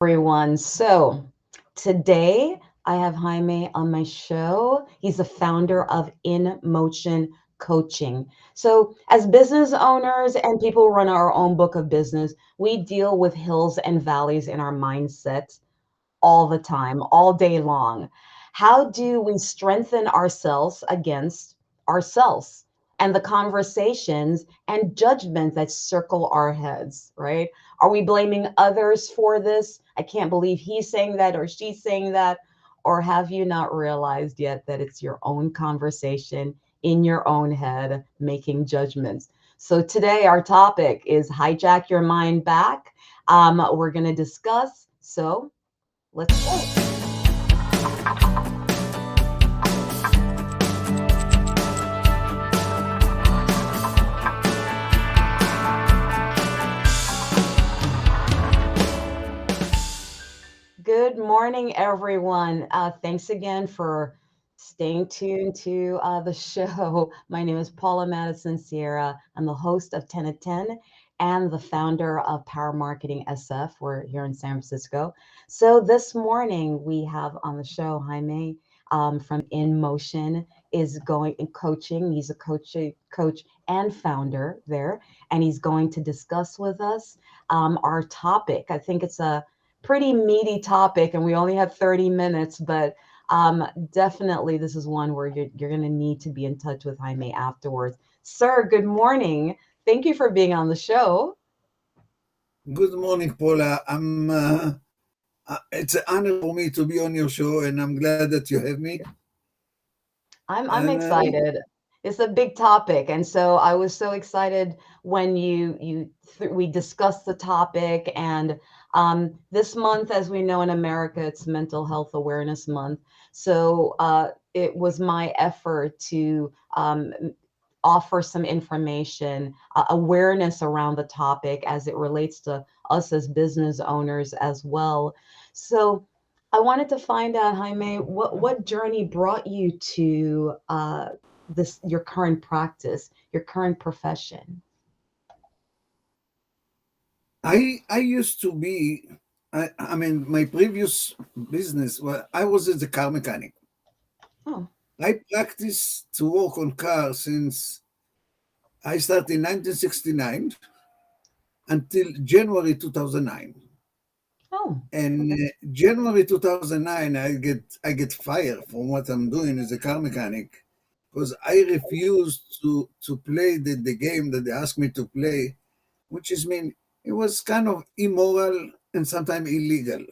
everyone. So today I have Jaime on my show. He's the founder of In Motion Coaching. So, as business owners and people who run our own book of business, we deal with hills and valleys in our mindsets all the time, all day long. How do we strengthen ourselves against ourselves and the conversations and judgments that circle our heads, right? Are we blaming others for this? I can't believe he's saying that or she's saying that. Or have you not realized yet that it's your own conversation in your own head making judgments? So today, our topic is hijack your mind back. We're going to discuss. So let's go. Good morning, everyone. Thanks again for staying tuned to the show. My name is Paula Mattisonsierra. I'm the host of 10 at 10 and the founder of Power Marketing SF. We're here in San Francisco. So this morning we have on the show Jaime from In Motion is going in coaching. He's a coach and founder there, and he's going to discuss with us our topic. I think it's a pretty meaty topic, and we only have 30 minutes, but definitely this is one where you're going to need to be in touch with Jaime afterwards. Sir, good morning. Thank you for being on the show. Good morning, Paula. It's an honor for me to be on your show, and I'm glad that you have me. I'm And excited. It's a big topic, and so I was so excited when we discussed the topic. And this month, as we know in America, it's Mental Health Awareness Month. So it was my effort to offer some information, awareness around the topic as it relates to us as business owners as well. So I wanted to find out, Jaime, what journey brought you to this your current practice, your current profession? I used to be, my previous business, well, I was as a car mechanic. Oh, I practiced to work on cars since I started in 1969 until January 2009. oh, And okay. January 2009, I get fired from what I'm doing as a car mechanic because I refused to play the game that they asked me to play, which is mean it was kind of immoral and sometimes illegal.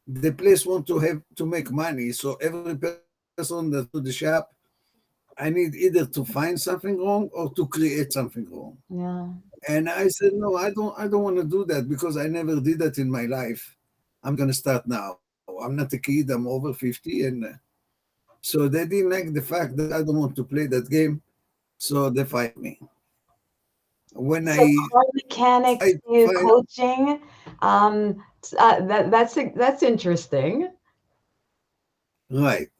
The place want to have to make money, so every person that go to the shop, I need either to find something wrong or to create something wrong. Yeah. And I said, no, I don't want to do that because I never did that in my life. I'm gonna start now. I'm not a kid. I'm over 50, and so they didn't like the fact that I don't want to play that game. So they fired me. When So I car mechanics tried to to find coaching, that's interesting. right,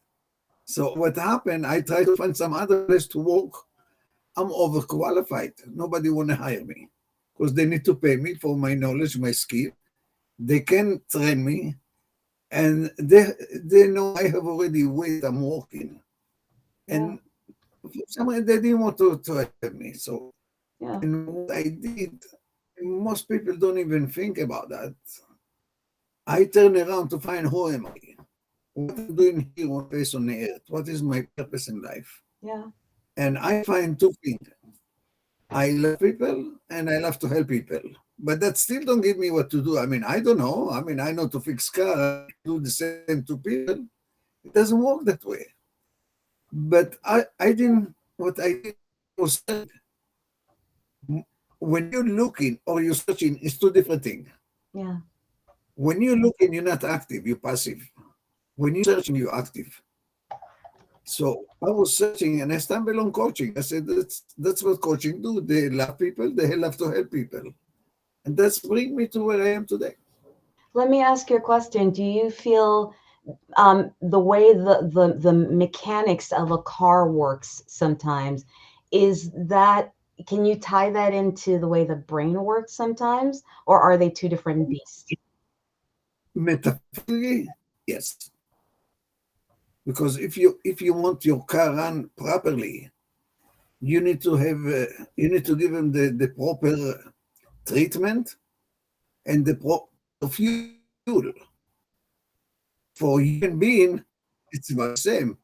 so what happened? I tried to find some other place to work. I'm overqualified. Nobody want to hire me because they need to pay me for my knowledge, my skill. They can train me, and they know I have already weight. I'm working, Yeah, and for some reason they didn't want to have me. So, yeah. and what I did, most people don't even think about that. I turn around to find who am I, what I'm doing here on face on the earth, what is my purpose in life, Yeah. and I find two things: I love people and I love to help people. But that still don't give me what to do. I mean, I don't know. I mean, I know to fix car. I can do the same to people. It doesn't work that way. But I didn't. What I did was searching. When you're looking or you're searching, it's two different things. Yeah. When you're looking, you're not active. You're passive. When you're searching, you're active. So I was searching and I stumbled on coaching. I said, that's what coaching do. They love people. They love to help people. And that's bring me to where I am today. Let me ask you a question. Do you feel the way the mechanics of a car works sometimes is that can you tie that into the way the brain works sometimes, or are they two different beasts? Metaphorically, yes, because if you want your car run properly, you need to have you need to give them the proper treatment and the proper fuel. For human being, it's about the same.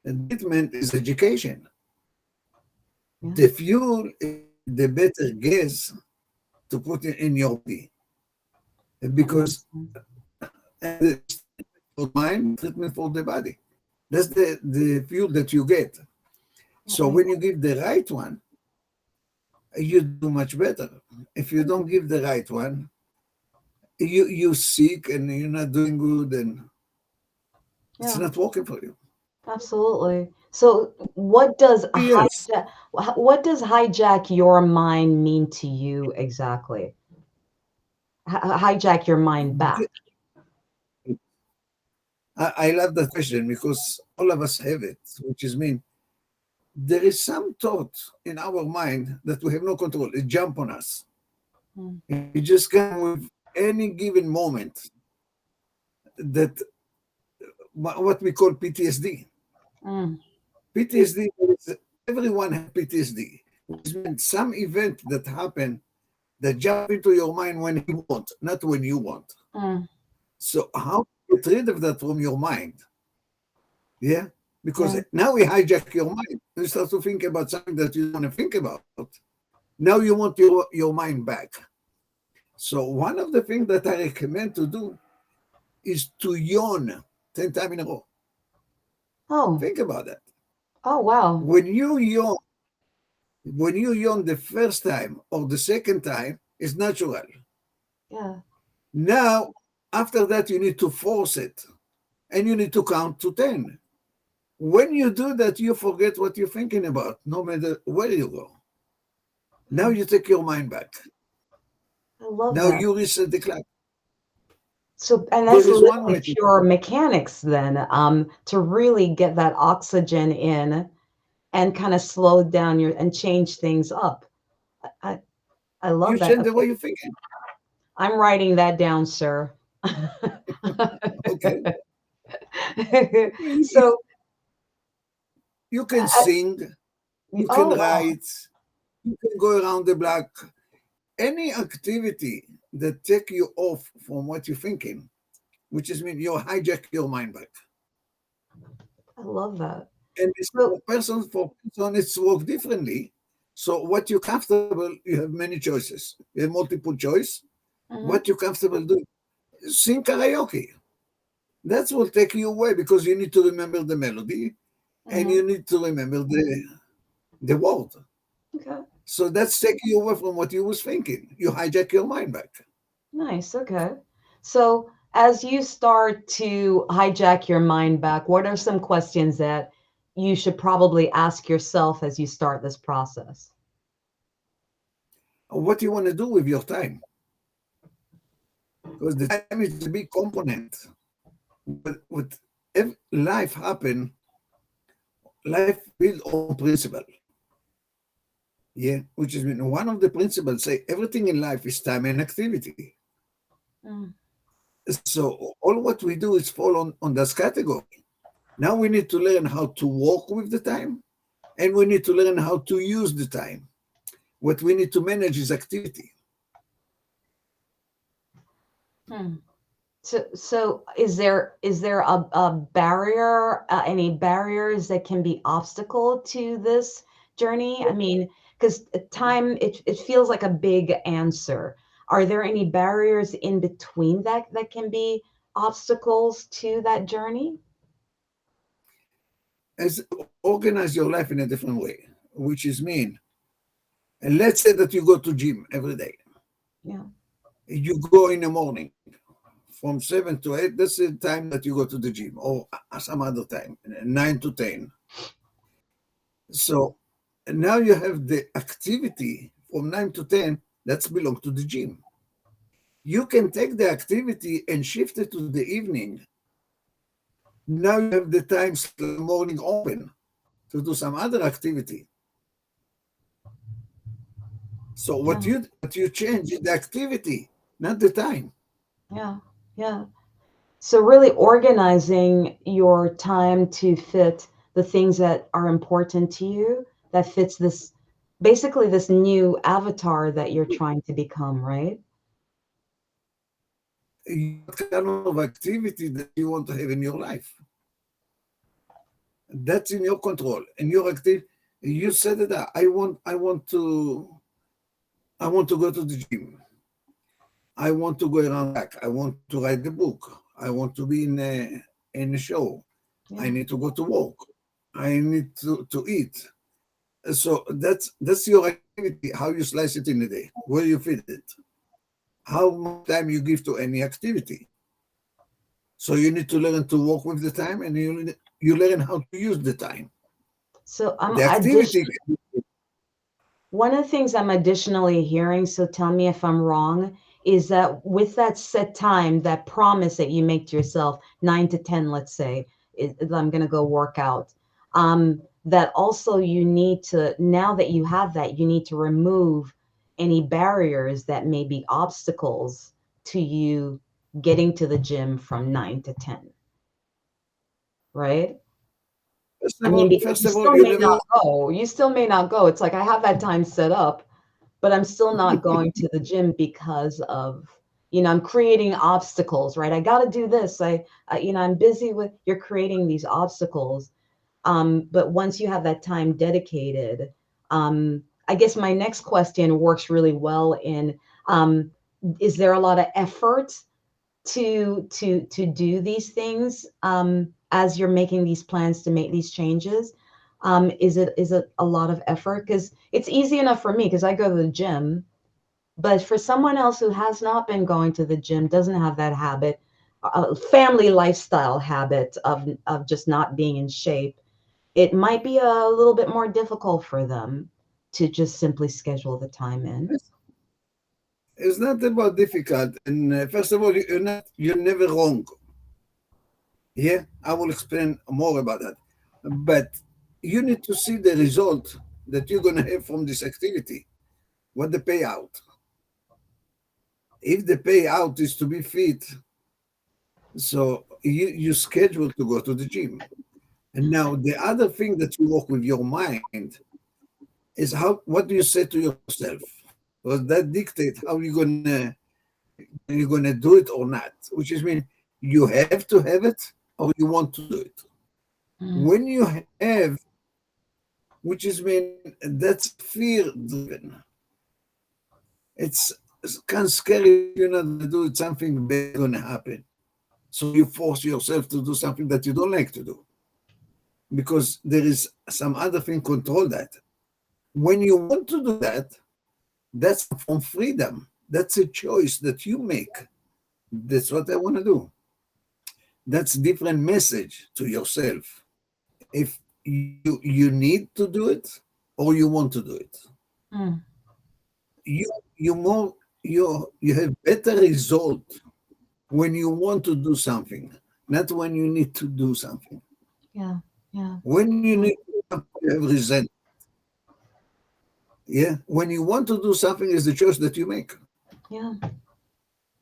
And treatment is education. Yeah. The fuel is the better gas to put in your body That because makes sense. it's for the mind, treatment for the body. That's the fuel that you get. That So makes when you give the right one, you do much better. If you don't give the right one, you sick and you're not doing good and it's Yeah, not working for you. absolutely. So Yes. what does hijack your mind mean to you exactly? Hijack your mind back. I love that question because all of us have it, which is mean there is some thought in our mind that we have no control. It jump on us. Mm, It just come with any given moment that what we call PTSD. mm, PTSD is everyone has PTSD, which means some event that happened that jump into your mind when he wants, not when you want. mm, So how to get rid of that from your mind? Yeah, because yeah. now we hijack your mind. You start to think about something that you don't want to think about. Now you want your mind back. So one of the things that I recommend to do is to yawn 10 times in a row. Oh, Think about that. oh wow. When you yawn, when you yawn the first time or the second time, it's natural. Yeah. Now, after that, you need to force it and you need to count to 10. When you do that, you forget what you're thinking about, no matter where you go. Now Mm, you take your mind back. I love Now that. you reset the clock. So, and that's There is one literally way to do pure it. mechanics then, to really get that oxygen in and kind of slow down your and change things up. I I You love that. change the way Okay, you're thinking. I'm writing that down, sir. Okay. You, So, you can I, sing, you can oh wow, write, you can go around the block. Any activity that take you off from what you're thinking, which is mean you hijack your mind back. I love that. And it's So, for person it's work differently. So what you're comfortable, you have many choices. You have multiple choice. mhm, What you're comfortable doing. Sing karaoke. That will take you away because you need to remember the melody and mhm, you need to remember the word. okay, So that's taking you away from what you was thinking. You hijack your mind back. nice. Okay. So, as you start to hijack your mind back, what are some questions that you should probably ask yourself as you start this process? What you want to do with your time, because the time is a big component. With if life happen, life build on principle. Yeah, which is one of the principles say everything in life is time and activity. Mm, So all what we do is fall on this category. Now we need to learn how to work with the time and we need to learn how to use the time. What we need to manage is activity. hmm. So is there a barrier, any barriers that can be obstacle to this journey? I mean, because time, it feels like a big answer. Are there any barriers in between that can be obstacles to that journey? As organize your life in a different way, which is mean. And let's say that you go to gym every day. Yeah. You go in the morning from 7 to 8. That's the time that you go to the gym, or some other time, 9 to 10. So now you have the activity from 9 to 10 that's belong to the gym. You can take the activity and shift it to the evening. Now you have the time morning open to do some other activity. So Yeah. what you change is the activity, not the time. Yeah. Yeah. So really organizing your time to fit the things that are important to you, that fits this basically this new avatar that you're trying to become, right? What kind of activity that you want to have in your life? That's in your control. And your active, you said it. I want to go to the gym. I want to go around back. I want to write the book. I want to be in a show. I Yeah. need to go to work. I need to eat. So that's your activity. How you slice it in a day, where you fit it, how much time you give to any activity. So you need to learn to work with the time, and you learn how to use the time. So The I activity, one of the things I'm additionally hearing, so tell me if I'm wrong, is that with that set time, that promise that you make to yourself, 9 to 10, let's say, I'm going to go work out. That also you need to, now that you have that, you need to remove any barriers that may be obstacles to you getting to the gym from 9 to 10, right? I mean, because first you of all, still you may never. not go. You still may not go. It's like I have that time set up, but I'm still not going to the gym because of, I'm creating obstacles, right? I got to do this. I'm busy with, you're creating these obstacles. But once you have that time dedicated, I guess my next question works really well in, um, is there a lot of effort to do these things as you're making these plans to make these changes? Is it a lot of effort? Because it's easy enough for me because I go to the gym, but for someone else who has not been going to the gym, doesn't have that habit, family lifestyle habit of just not being in shape, it might be a little bit more difficult for them to just simply schedule the time in. It's not about difficult. And first of all, you're never wrong. Yeah, I will explain more about that. But you need to see the result that you're gonna have from this activity. What the payout? If the payout is to be fit, so you schedule to go to the gym. And now the other thing that you work with your mind is how what do you say to yourself? Because that dictates how you're gonna do it or not. Which is mean you have to have it or you want to do it. Mm, When you have, which is mean that's fear driven. It's kind of scary if you're not gonna do it. Something bad is gonna happen. So you force yourself to do something that you don't like to do because there is some other thing control that. When you want to do that, that's from freedom. That's a choice that you make. That's what I want to do. That's different message to yourself. If you need to do it or you want to do it, mm, you you more you have better result when you want to do something, not when you need to do something. yeah, yeah, When you need yeah, to do something, you have resent. Yeah, when you want to do something is the choice that you make. yeah.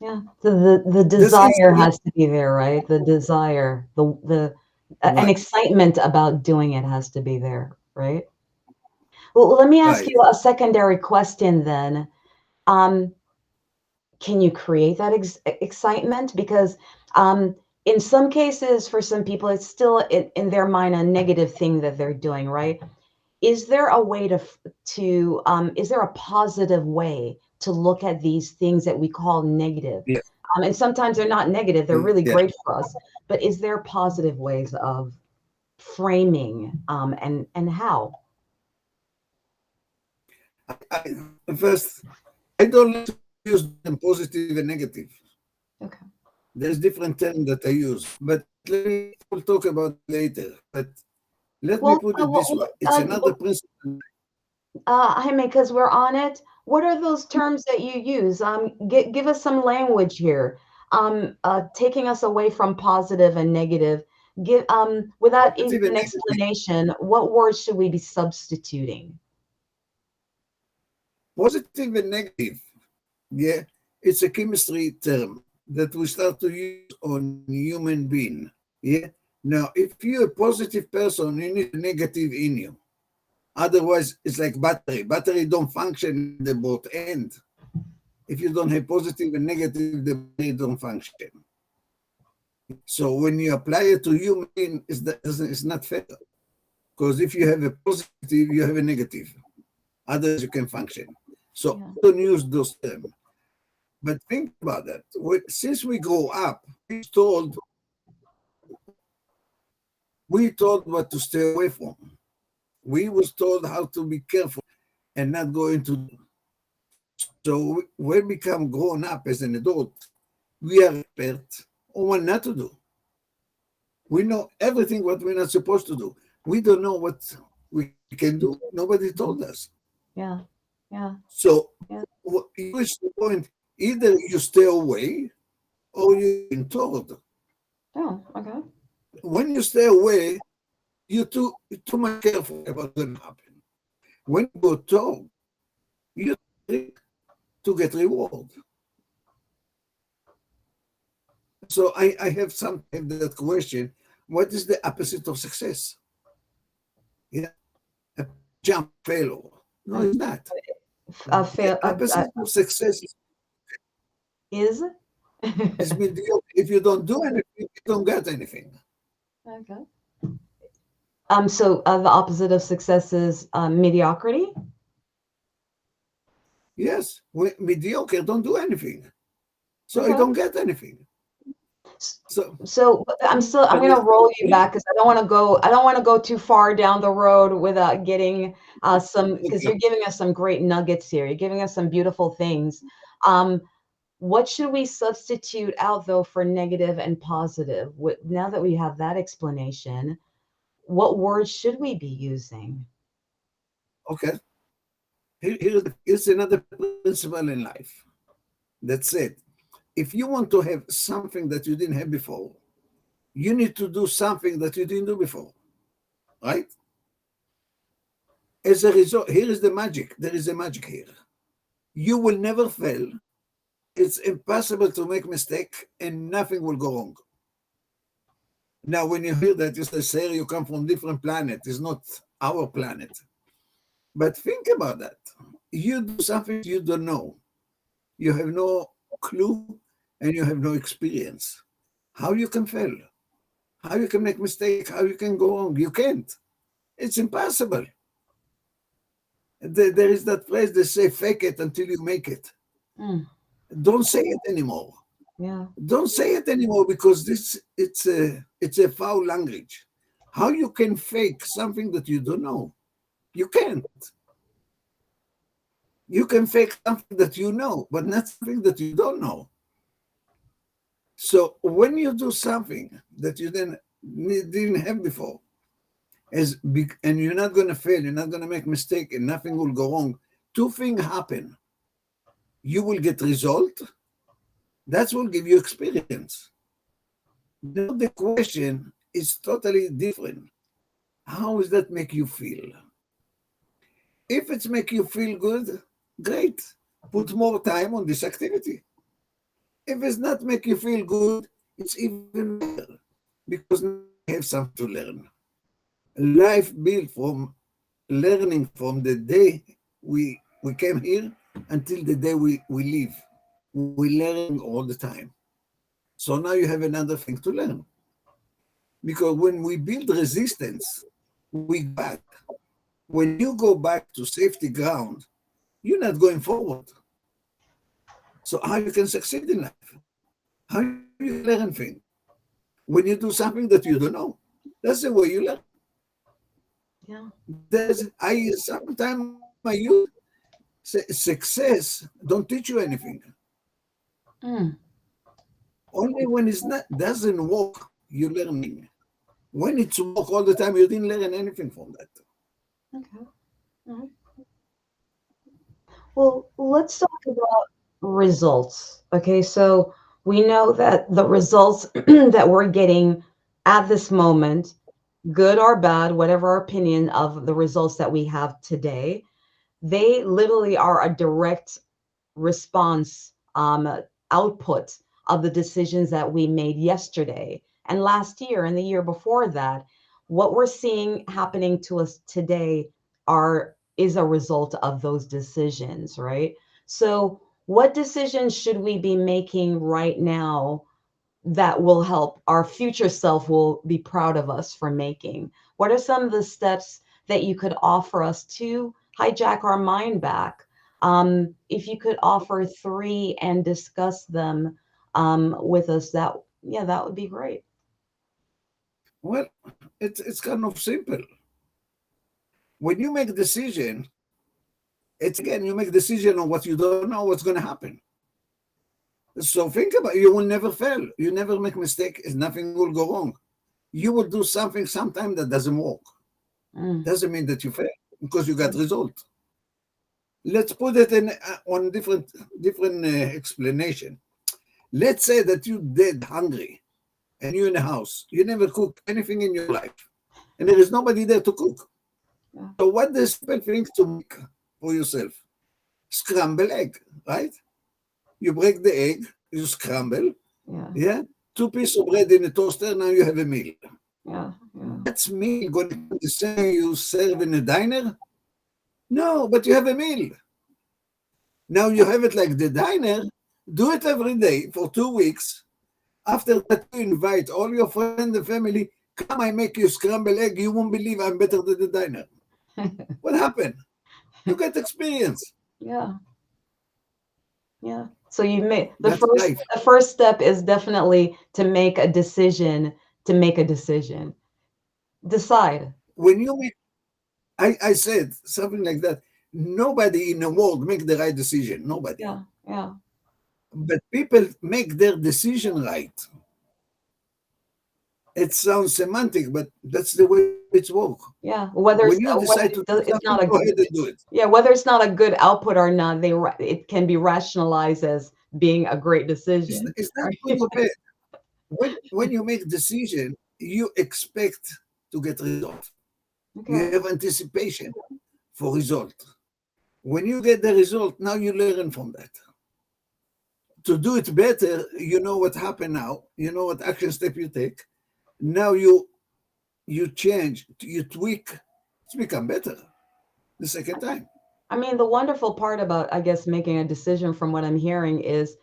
Yeah. So the That's desire easy. has to be there, right? The desire, an Right, excitement about doing it has to be there, right? Well, let me ask right. you a secondary question then. Um, can you create that excitement? Because in some cases, for some people, it's still in their mind a negative thing that they're doing, right? Is there a way is there a positive way to look at these things that we call negative? Yes, And sometimes they're not negative, they're really yes. great for us. But is there positive ways of framing and how? First, I don't like to use the term positive and negative. Okay. There's different terms that I use, but we'll talk about it later. But let me Well, put it this way: it's another principle. Jaime, because we're on it, what are those terms that you use? Give us some language here. Taking us away from positive and negative. Without even Positive and an negative. explanation, what words should we be substituting? Positive and negative. Yeah, it's a chemistry term. that we start to use on human being. Yeah. Now, if you're a positive person, you need a negative in you. Otherwise, it's like battery. Battery don't function if the both end. If you don't have positive and negative, the battery don't function. So when you apply it to human being, it's not fair. Because if you have a positive, you have a negative. Otherwise, you can function. So Yeah. don't use those terms. But think about that. Since we grow up, we told what to stay away from. We was told how to be careful and not go into. So when we become grown up as an adult, we are experts on what not to do. We know everything what we're not supposed to do. We don't know what we can do. Nobody told us. Yeah. Yeah. So Yeah. you reach the point, either you stay away or you're being told. Oh, okay. When you stay away, you're too much careful about what's going to happen. When you go told, you take to get reward. So I have sometimes that question: what is the opposite of success? Yeah, a jump failure. No, Uh, it's not. The fail opposite of success is is mediocre. If you don't do anything, you don't get anything. okay. So the opposite of success is mediocrity. Yes, mediocre don't do anything, so I Okay. don't get anything. S- So So I'm gonna roll you back because I don't want to go too far down the road without getting some because okay, you're giving us some great nuggets here. You're giving us some beautiful things. Um, what should we substitute out though for negative and positive? Now that we have that explanation, what words should we be using? okay. Here's another principle in life. That's it. If you want to have something that you didn't have before, you need to do something that you didn't do before, right? As a result, here is the magic. There is a magic here. You will never fail. It's impossible to make mistake and nothing will go wrong. Now, when you hear that, you say, Sarah, you come from different planet. It's not our planet. But think about that. You do something you don't know. You have no clue and you have no experience. How you can fail? How you can make mistake? How you can go wrong? You can't. It's impossible. There is that phrase they say, fake it until you make it. Mm, Don't say it anymore. yeah. Don't say it anymore because it's a foul language. How you can fake something that you don't know? You can't. You can fake something that you know, but not something that you don't know. So when you do something that you didn't have before, and you're not going to fail, you're not going to make mistake, and nothing will go wrong. Two things happen. You will get result. That will give you experience. Now the question is totally different. How does that make you feel? If it's make you feel good, great. Put more time on this activity. If it's not make you feel good, it's even better because now you have something to learn. Life built from learning from the day we came here until the day we leave. We learn all the time. So now you have another thing to learn. Because when we build resistance, we go back. When you go back to safety ground, you're not going forward. So how you can succeed in life? How you can learn things? When you do something that you don't know. That's the way you learn. Yeah. Sometimes I use success don't teach you anything. Mm, Only when it's not doesn't work, you learning. When it's work all the time, you didn't learn anything from that. okay. Mhm. Well, let's talk about results. Okay, so we know that the results that we're getting at this moment, good or bad, whatever our opinion of the results that we have today, they literally are a direct response output of the decisions that we made yesterday and last year and the year before that. What we're seeing happening to us today are is a result of those decisions, right? So, what decisions should we be making right now that will help our future self will be proud of us for making? What are some of the steps that you could offer us to hijack our mind back? If you could offer three and discuss them with us, that yeah, that would be great. Well, it's kind of simple. When you make a decision, it's again you make a decision on what you don't know what's going to happen. So think about it. You will never fail. You never make mistake. Nothing will go wrong. You will do something sometime that doesn't work. Mm, Doesn't mean that you fail because you got result. Let's put it in on different explanation. Let's say that you dead hungry and you're in a house. You never cook anything in your life, and there is nobody there to cook. yeah, So what the simple thing to make for yourself? Scramble egg, right? You break the egg, you scramble, yeah, yeah. Two pieces of bread in a toaster. Now you have a meal. yeah, yeah, That's meal going to be the same you serve in a diner? No, but you have a meal. Now you have it like the diner. Do it every day for 2 weeks. After that, you invite all your friends and family. Come, I make you scrambled egg. You won't believe I'm better than the diner. What happened? You get experience. yeah, yeah. So you made That's life. the first step is definitely to make a decision, to make a decision. Decide. When you make, I said something like that. Nobody in the world make the right decision. Nobody. Yeah, yeah, But people make their decision right. It sounds semantic, but that's the way it's work. yeah. When you decide to do It's something, not a go ahead good, and do it. yeah, whether it's not a good output or not, it can be rationalized as being a great decision. It's not Right? good or bad. When you make decision, you expect to get result. You Okay. have anticipation for result. When you get the result, now you learn from that. To do it better, you know what happened now. You know what action step you take. Now you change, you tweak. It's become better the second time. I mean, the wonderful part about, I guess, making a decision from what I'm hearing is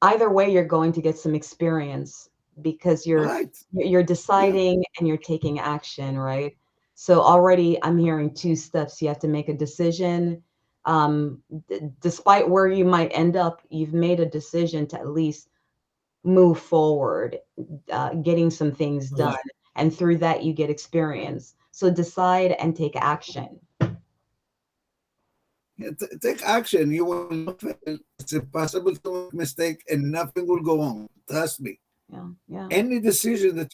either way, you're going to get some experience because Right. you're Yeah. deciding and you're taking action, right? So already I'm hearing two steps. You have to make a decision. Despite where you might end up, you've made a decision to at least move forward, getting some things done. Right. And through that, you get experience. So decide and take action. Yeah, take action. You will not fail. It's impossible to make mistake, and nothing will go wrong. Trust me. Yeah, yeah, Any decision that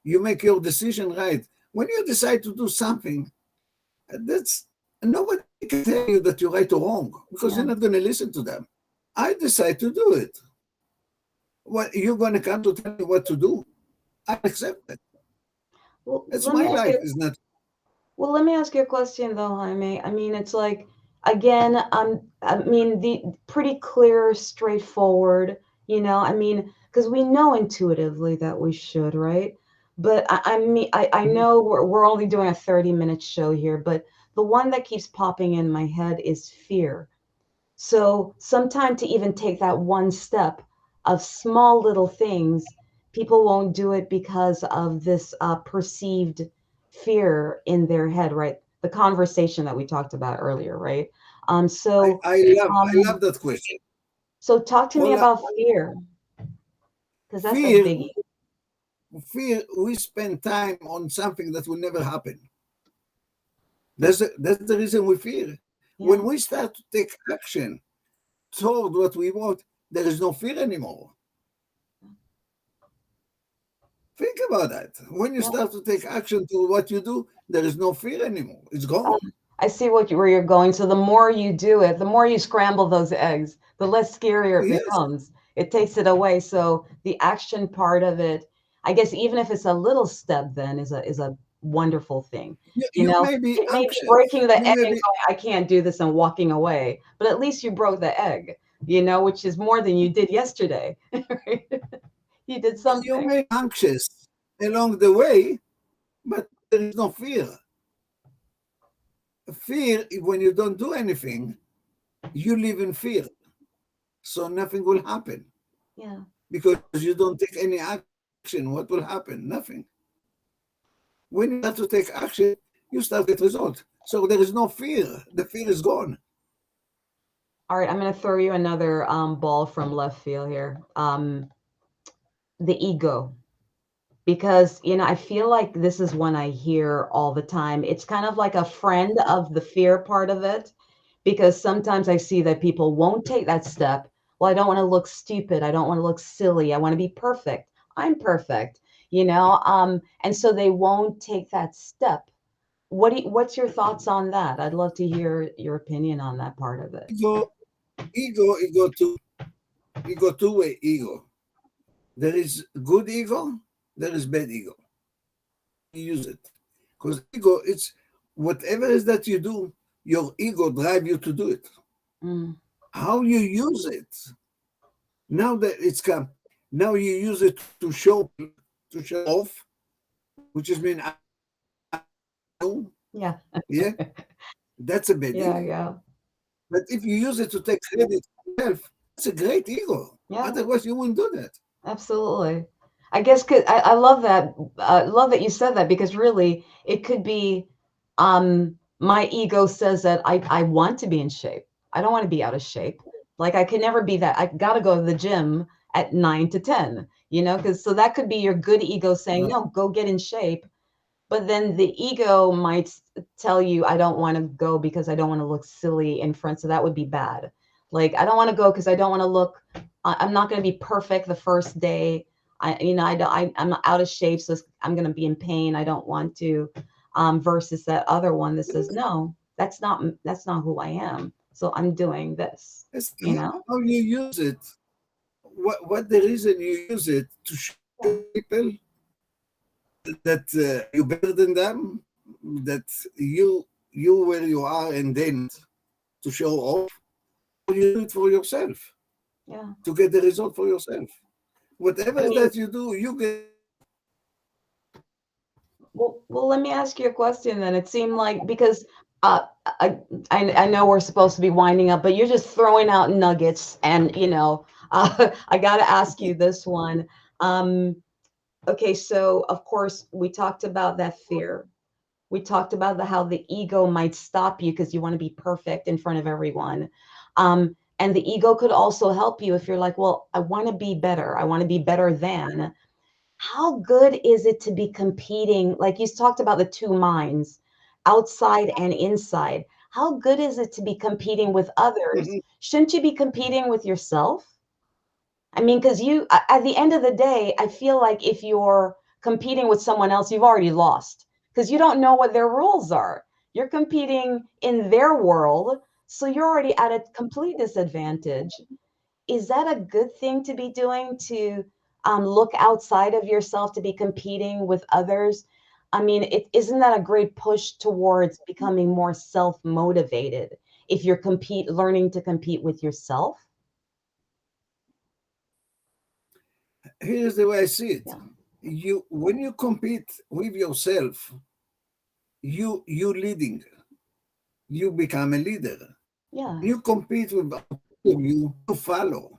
you make your decision right. When you decide to do something, that's nobody can tell you that you're right or wrong because you're yeah. not going to listen to them. I decide to do it. What you're going to come to tell me what to do? I accept it. Well, It's let my me ask life. you. It's not Well, let me ask you a question though, Jaime. I mean, it's like again, I mean, the pretty clear, straightforward. I mean, because we know intuitively that we should, right? But I know we're only doing a 30-minute show here, but the one that keeps popping in my head is fear. So sometime to even take that one step of small little things, people won't do it because of this perceived fear in their head, right? The conversation that we talked about earlier, right? So I um, love that question. so talk to me Paula, about fear because that's a fear biggie. fear we spend time on something that will never happen. That's the reason we fear. When Yeah. we start to take action toward what we want, there is no fear anymore. Think about that. When you Yeah. start to take action to what you do, there is no fear anymore. It's gone. I see where you're going. So the more you do it, the more you scramble those eggs, the less scarier it Yes. becomes. It takes it away. So the action part of it, I guess, even if it's a little step, then is a wonderful thing. You may be It may be anxious. breaking the You egg may and be going, I can't do this and walking away, but at least you broke the egg. which is more than you did yesterday. Right? You did You something. may be anxious along the way, but there is no fear. Fear, when you don't do anything, you live in fear. So nothing will happen Yeah. because you don't take any action. What will happen? Nothing. When you start to take action, you start to get result. So there is no fear. The fear is gone. All right, I'm going to throw you another ball from left field here. The ego. Because, I feel like this is one I hear all the time. It's kind of like a friend of the fear part of it, because sometimes I see that people won't take that step. Well, I don't want to look stupid. I don't want to look silly. I want to be perfect. I'm perfect, and so they won't take that step. What's your thoughts on that? I'd love to hear your opinion on that part of it. Ego, ego two-way ego. There is good ego, there is bad ego. How you use it. Because ego, it's whatever is that you do, your ego drive you to do it. Mm, How you use it, now that it's come, now you use it to show people, to show off, which is mean I know, yeah, yeah, that's a bad yeah, ego. yeah, But if you use it to take credit for yourself, that's a great ego. yeah. Otherwise, you wouldn't do that. Absolutely. I guess 'cause I love that. Love that you said that, because really it could be my ego says that I want to be in shape. I don't want to be out of shape. Like I can never be that. I got to go to the gym at 9 to 10, because so that could be your good ego saying, Right. no, go get in shape. But then the ego might tell you, I don't want to go because I don't want to look silly in front. So that would be bad. Like, I don't want to go because I don't want to look, I'm not going to be perfect the first day. I'm out of shape. So I'm going to be in pain. I don't want to, versus that other one that says, no, that's not who I am. So I'm doing this, It's you know? how you use it. What the reason you use it to show people that you better than them, that you where you are and they not, to show off, or you do it for yourself Yeah. to get the result for yourself. I Whatever mean, that you do, you get. well, let me ask you a question then. It seemed like, because uh, I, I know we're supposed to be winding up, but you're just throwing out nuggets, and I got to ask you this one. Um, okay, so of course we talked about that fear. We talked about how the ego might stop you because you want to be perfect in front of everyone. And the ego could also help you if you're like, well, I want to be better. I want to be better than. How good is it to be competing? Like you talked about the two minds, outside and inside. How good is it to be competing with others? Shouldn't you be competing with yourself? I mean, because at the end of the day, I feel like if you're competing with someone else, you've already lost because you don't know what their rules are. You're competing in their world, so you're already at a complete disadvantage. Is that a good thing to be doing, to look outside of yourself, to be competing with others? I mean, isn't that a great push towards becoming more self-motivated if you're learning to compete with yourself? Here's the way I see it. Yeah, You when you compete with yourself, you leading, you become a leader. When yeah, you compete with you follow.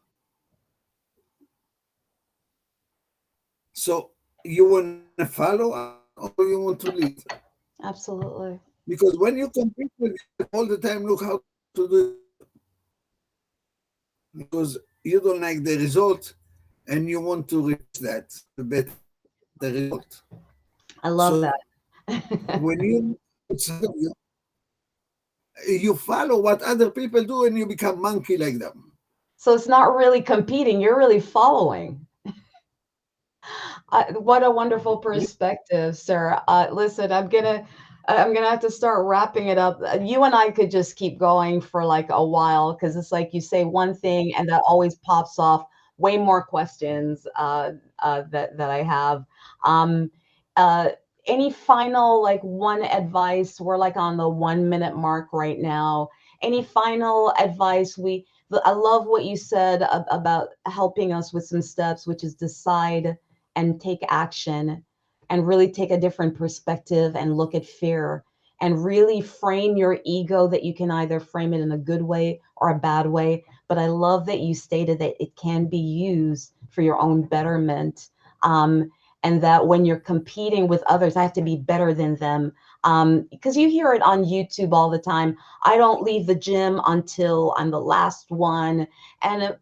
So you want to follow or you want to lead? absolutely. Because when you compete with yourself all the time, look how to do it because you don't like the result and you want to replace that with a better result. I So love when that. you you follow what other people do and you become monkey like them. So it's not really competing, you're really following. What a wonderful perspective, sir. Listen, I'm gonna have to start wrapping it up. You and I could just keep going for like a while, because it's like you say one thing and that always pops off way more questions that I have. Um, uh, any final, like, one advice? We're like on the 1 minute mark right now. Any final advice I love what you said about helping us with some steps, which is decide and take action and really take a different perspective and look at fear and really frame your ego, that you can either frame it in a good way or a bad way. But I love that you stated that it can be used for your own betterment. Um, and that when you're competing with others, I have to be better than them. Because you hear it on YouTube all the time. I don't leave the gym until I'm the last one. And,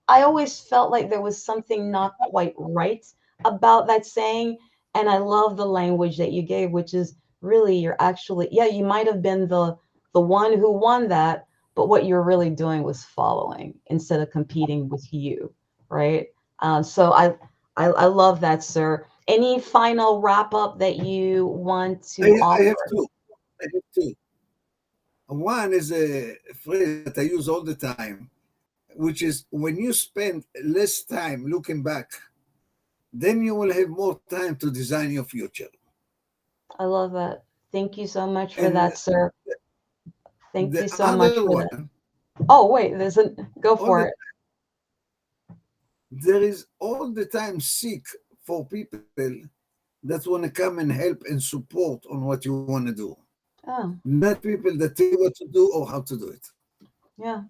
I always felt like there was something not quite right about that saying. And I love the language that you gave, which is really, you're actually, yeah, you might have been the one who won that, but what you're really doing was following instead of competing with you, right? So I love that, sir. Any final wrap up that you want to I offer? have two. I have two. One is a phrase that I use all the time, which is when you spend less time looking back, then you will have more time to design your future. I love that. Thank you so much for And that, sir. Thank the you so much other for that. one, Oh, wait, there's a go all for the it. there is all the time seek for people that want to come and help and support on what you want to do. Oh, Not people that tell you what to do or how to do it. yeah,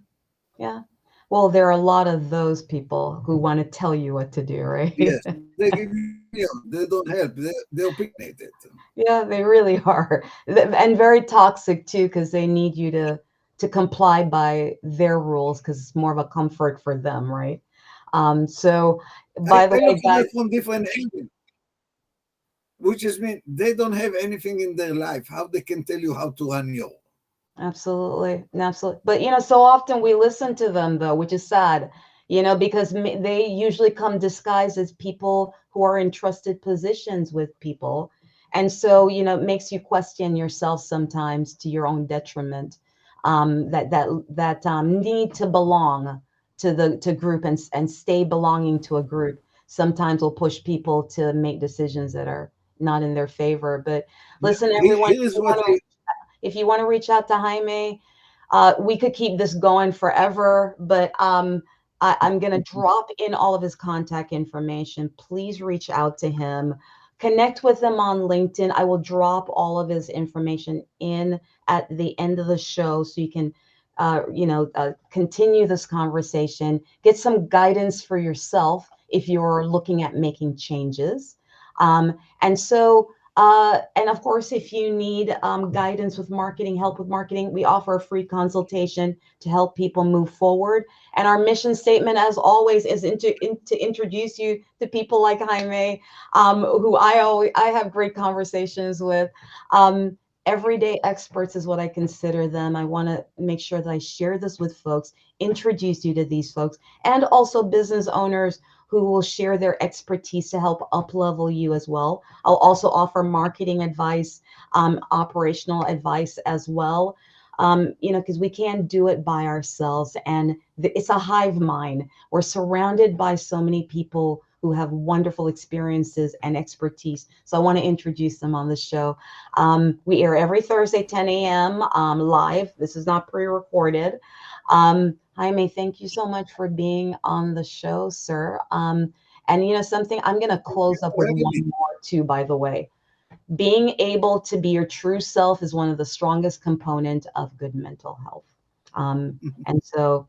yeah. Well, there are a lot of those people who want to tell you what to do, right? Yes, they give you opinion. They don't help. They're opinionated. Yeah, they really are. And very toxic too, because they need you to comply by their rules because it's more of a comfort for them, right? So by the I way, look at guys, it from different angles, which is mean they don't have anything in their life. How they can tell you how to run your? absolutely, absolutely. But so often we listen to them though, which is sad, because they usually come disguised as people who are in trusted positions with people. And so, it makes you question yourself sometimes to your own detriment. That need to belong to group and stay belonging to a group sometimes will push people to make decisions that are not in their favor. But listen, everyone, Here is what I if you want to reach out to Jaime, we could keep this going forever, but I'm going to drop in all of his contact information. Please reach out to him. Connect with him on LinkedIn. I will drop all of his information in at the end of the show so you can, continue this conversation, get some guidance for yourself if you're looking at making changes. And of course, if you need guidance with marketing, help with marketing, we offer a free consultation to help people move forward. And our mission statement, as always, is to introduce you to people like Jaime, who I have great conversations with. Everyday experts is what I consider them. I want to make sure that I share this with folks, introduce you to these folks, and also business owners who will share their expertise to help up level you as well. I'll also offer marketing advice, operational advice as well. Because we can't do it by ourselves, and it's a hive mind. We're surrounded by so many people who have wonderful experiences and expertise. So I want to introduce them on the show. We air every Thursday, 10 a.m. Live. This is not pre-recorded. Jaime, thank you so much for being on the show, sir. And something, I'm going to close up for with having one me. more too, by the way. Being able to be your true self is one of the strongest component of good mental health. And so,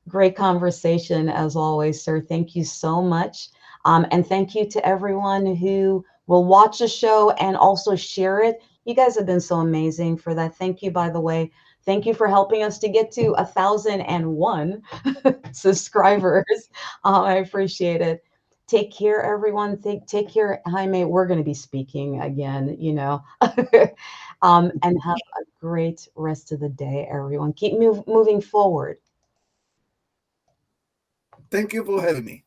great conversation as always, sir. Thank you so much. And thank you to everyone who will watch the show and also share it. You guys have been so amazing for that. Thank you, by the way. Thank you for helping us to get to 1,001 subscribers. I appreciate it. Take care, everyone. Take care, Jaime. We're going to be speaking again, and have a great rest of the day, everyone. Keep moving forward. Thank you for having me.